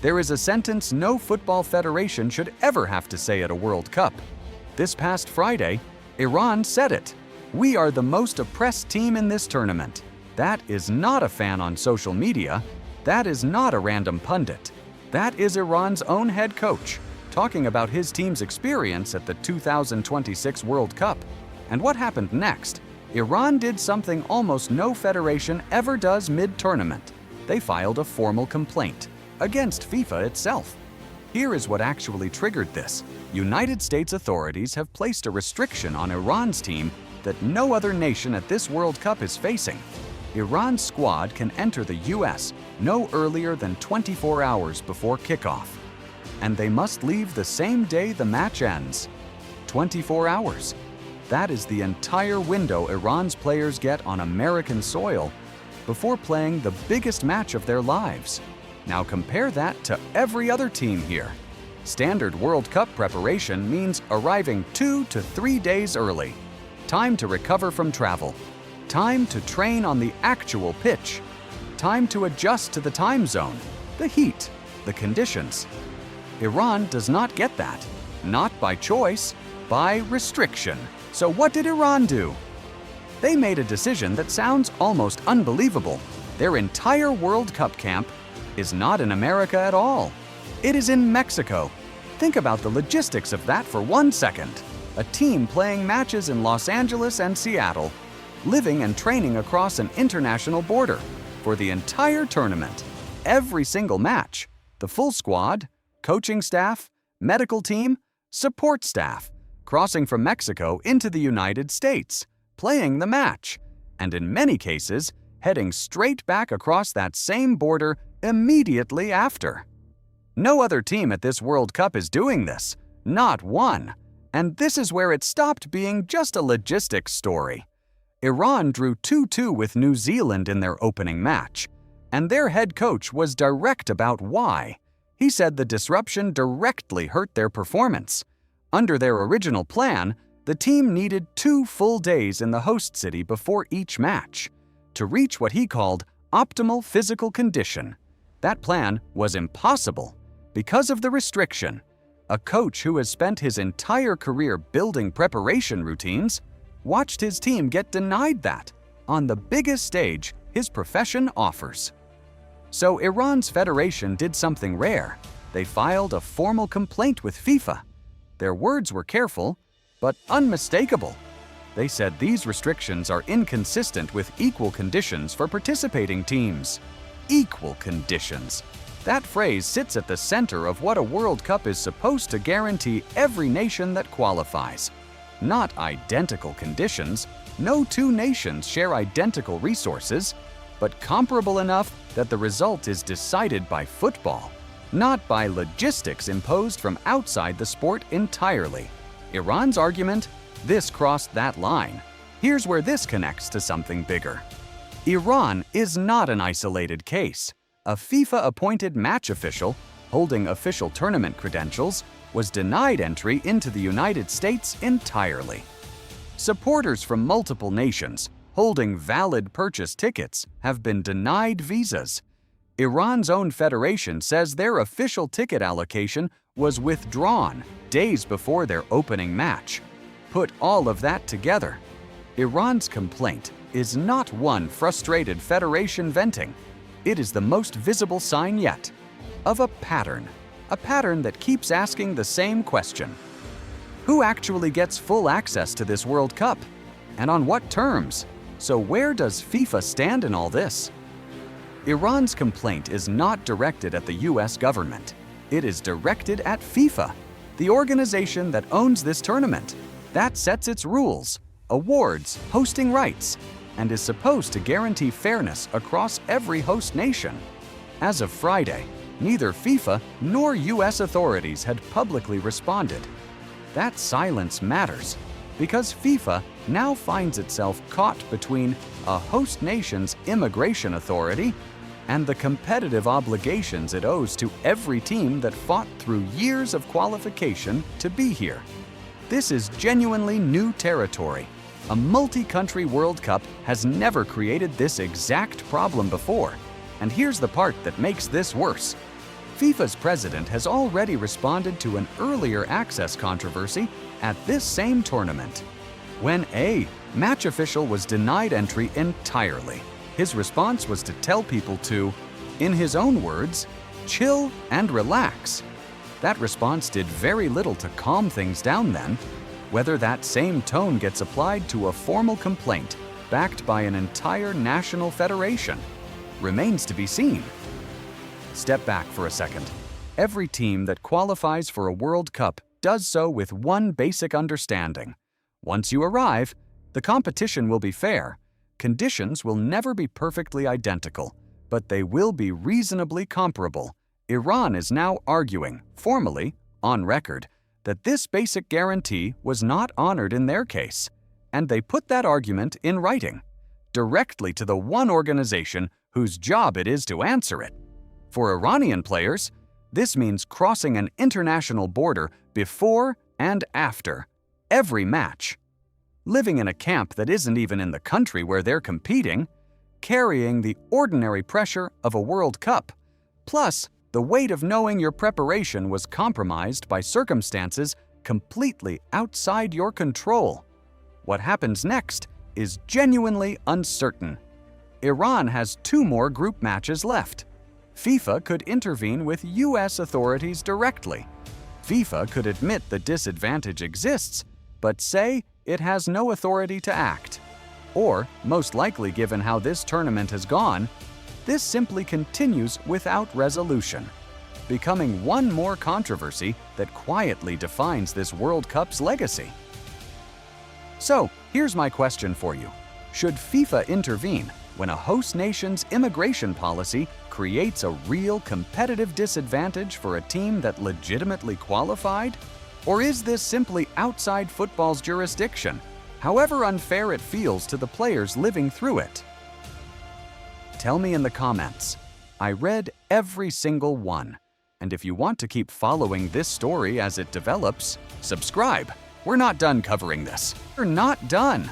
There is a sentence no football federation should ever have to say at a World Cup. This past Friday, Iran said it. "We are the most oppressed team in this tournament." That is not a fan on social media. That is not a random pundit. That is Iran's own head coach, talking about his team's experience at the 2026 World Cup. And what happened next? Iran did something almost no federation ever does mid-tournament. They filed a formal complaint against FIFA itself. Here is what actually triggered this. United States authorities have placed a restriction on Iran's team that no other nation at this World Cup is facing. Iran's squad can enter the US no earlier than 24 hours before kickoff. And they must leave the same day the match ends. 24 hours. That is the entire window Iran's players get on American soil before playing the biggest match of their lives. Now compare that to every other team here. Standard World Cup preparation means arriving 2 to 3 days early. Time to recover from travel. Time to train on the actual pitch. Time to adjust to the time zone, the heat, the conditions. Iran does not get that. Not by choice, by restriction. So what did Iran do? They made a decision that sounds almost unbelievable. Their entire World Cup camp is not in America at all. It is in Mexico. Think about the logistics of that for 1 second. A team playing matches in Los Angeles and Seattle, living and training across an international border for the entire tournament. Every single match, the full squad, coaching staff, medical team, support staff, crossing from Mexico into the United States, playing the match, and in many cases, heading straight back across that same border immediately after. No other team at this World Cup is doing this, not one. And this is where it stopped being just a logistics story. Iran drew 2-2 with New Zealand in their opening match, and their head coach was direct about why. He said the disruption directly hurt their performance. Under their original plan, the team needed 2 full days in the host city before each match to reach what he called optimal physical condition. That plan was impossible because of the restriction. A coach who has spent his entire career building preparation routines watched his team get denied that on the biggest stage his profession offers. So Iran's federation did something rare. They filed a formal complaint with FIFA. Their words were careful, but unmistakable. They said these restrictions are inconsistent with equal conditions for participating teams. Equal conditions. That phrase sits at the center of what a World Cup is supposed to guarantee every nation that qualifies. Not identical conditions. No 2 nations share identical resources, but comparable enough that the result is decided by football, not by logistics imposed from outside the sport entirely. Iran's argument? This crossed that line. Here's where this connects to something bigger. Iran is not an isolated case. A FIFA-appointed match official, holding official tournament credentials, was denied entry into the United States entirely. Supporters from multiple nations, holding valid purchase tickets, have been denied visas. Iran's own federation says their official ticket allocation was withdrawn days before their opening match. Put all of that together. Iran's complaint is not one frustrated federation venting. It is the most visible sign yet of a pattern that keeps asking the same question. Who actually gets full access to this World Cup? And on what terms? So where does FIFA stand in all this? Iran's complaint is not directed at the US government. It is directed at FIFA, the organization that owns this tournament, that sets its rules, awards, hosting rights, and is supposed to guarantee fairness across every host nation. As of Friday, neither FIFA nor US authorities had publicly responded. That silence matters because FIFA now finds itself caught between a host nation's immigration authority and the competitive obligations it owes to every team that fought through years of qualification to be here. This is genuinely new territory. A multi-country World Cup has never created this exact problem before. And here's the part that makes this worse. FIFA's president has already responded to an earlier access controversy at this same tournament. When a match official was denied entry entirely, his response was to tell people to, in his own words, chill and relax. That response did very little to calm things down then. Whether that same tone gets applied to a formal complaint backed by an entire national federation remains to be seen. Step back for a second. Every team that qualifies for a World Cup does so with one basic understanding. Once you arrive, the competition will be fair. Conditions will never be perfectly identical, but they will be reasonably comparable. Iran is now arguing, formally, on record, that this basic guarantee was not honored in their case, and they put that argument in writing, directly to the one organization whose job it is to answer it. For Iranian players, this means crossing an international border before and after every match, living in a camp that isn't even in the country where they're competing, carrying the ordinary pressure of a World Cup, plus the weight of knowing your preparation was compromised by circumstances completely outside your control. What happens next is genuinely uncertain. Iran has 2 more group matches left. FIFA could intervene with US authorities directly. FIFA could admit the disadvantage exists, but say it has no authority to act. Or, most likely given how this tournament has gone, this simply continues without resolution, becoming one more controversy that quietly defines this World Cup's legacy. So, here's my question for you. Should FIFA intervene when a host nation's immigration policy creates a real competitive disadvantage for a team that legitimately qualified? Or is this simply outside football's jurisdiction, however unfair it feels to the players living through it? Tell me in the comments. I read every single one. And if you want to keep following this story as it develops, subscribe. We're not done covering this. We're not done.